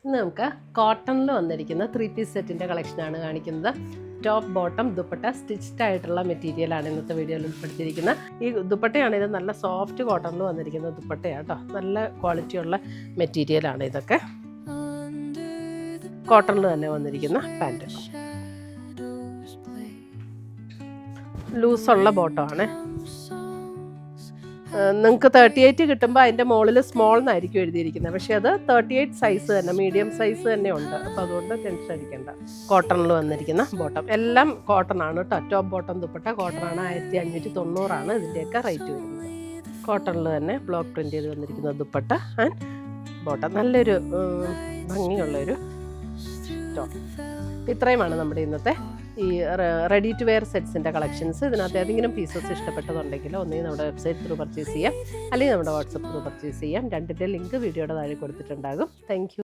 ഇന്ന് നമുക്ക് കോട്ടണിൽ വന്നിരിക്കുന്ന 3 പീസ് സെറ്റിൻ്റെ കളക്ഷനാണ് കാണിക്കുന്നത്. ടോപ്പ് ബോട്ടം ദുപ്പട്ട സ്റ്റിച്ച്ഡ് ആയിട്ടുള്ള മെറ്റീരിയലാണ് ഇന്നത്തെ വീഡിയോയിൽ ഉൾപ്പെടുത്തിയിരിക്കുന്നത്. ഈ ദുപ്പട്ടയാണെങ്കിൽ നല്ല സോഫ്റ്റ് കോട്ടണിൽ വന്നിരിക്കുന്ന ദുപ്പട്ടയാണ് കേട്ടോ. നല്ല ക്വാളിറ്റിയുള്ള മെറ്റീരിയലാണ് ഇതൊക്കെ. കോട്ടണിൽ തന്നെ വന്നിരിക്കുന്ന പാൻറ്റ്, ലൂസുള്ള ബോട്ടമാണ്. നിങ്ങൾക്ക് 38 കിട്ടുമ്പോൾ അതിൻ്റെ മുകളിൽ സ്മോൾ എന്നായിരിക്കും എഴുതിയിരിക്കുന്നത്, പക്ഷേ അത് 38 സൈസ് തന്നെ, മീഡിയം സൈസ് തന്നെ ഉണ്ട്. അപ്പോൾ അതുകൊണ്ട് ടെൻഷൻ അടിക്കേണ്ട. കോട്ടണിൽ വന്നിരിക്കുന്ന ബോട്ടം എല്ലാം കോട്ടൺ ആണ് കേട്ടോ. ടോപ്പ് ബോട്ടം ദുപ്പട്ട കോട്ടൺ ആണ്. 1590 ഇതിൻ്റെയൊക്കെ റേറ്റ് വരുന്നത്. കോട്ടണിൽ തന്നെ ബ്ലോക്ക് പ്രിൻ്റ് ചെയ്ത് വന്നിരിക്കുന്ന ദുപ്പട്ട ആൻഡ് ബോട്ടം, നല്ലൊരു ഭംഗിയുള്ളൊരു ടോപ്പ്. ഇത്രയുമാണ് നമ്മുടെ ഇന്നത്തെ ഈ റെഡി ടു വെയർ സെറ്റ്സിൻ്റെ കളക്ഷൻസ്. ഇതിനകത്ത് ഏതെങ്കിലും പീസസ് ഇഷ്ടപ്പെട്ടതുണ്ടെങ്കിൽ ഒന്നുകിൽ നമ്മുടെ വെബ്സൈറ്റ് ത്രൂ പർച്ചേസ് ചെയ്യാം, അല്ലെങ്കിൽ നമ്മുടെ വാട്സപ്പ് ത്രൂ പർച്ചേസ് ചെയ്യാം. രണ്ടിൻ്റെ ലിങ്ക് വീഡിയോയുടെ താഴെ കൊടുത്തിട്ടുണ്ടാകും. Thank you.